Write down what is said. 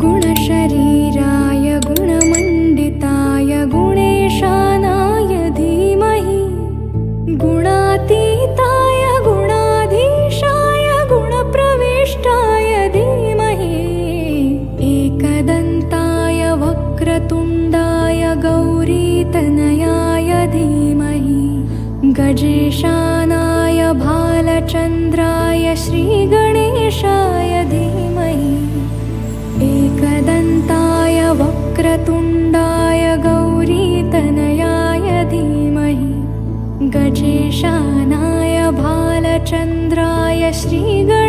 गुणशरीराय गुणमण्डिताय गुणेशानाय धीमहि गुणातीताय गुणाधीशाय गुणप्रविष्टाय धीमहि एकदन्ताय वक्रतुण्डाय गौरीतनयाय धीमहि गजेशानाय भालचन्द्राय श्रीगणेशाय धीमहि एकदन्ताय वक्रतुण्डाय गौरीतनयाय धीमहि गजेशानाय भालचन्द्राय श्रीगणेशाय